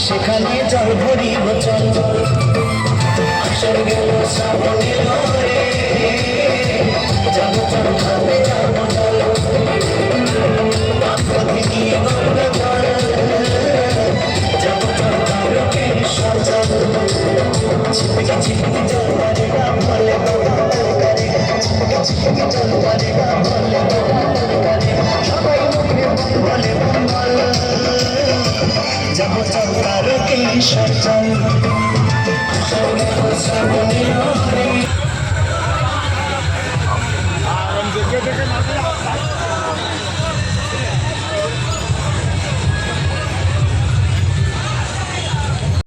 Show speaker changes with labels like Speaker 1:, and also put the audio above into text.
Speaker 1: সেখানে জল ভরিব চল আসর গেল শ্রাবণের ঘরে যাবো চল খাবে যাবো চল বাপকে নিয়ে গর্বে চল যাবো চল কারকে সচল ছিপকে ছিপকে জল করে না বলে করে ছিপকে ছিপকে জল করে না বলে করে সবাই মুখে বলে বল যাবো চল কারকে সচল আসর গেল শ্রাবণের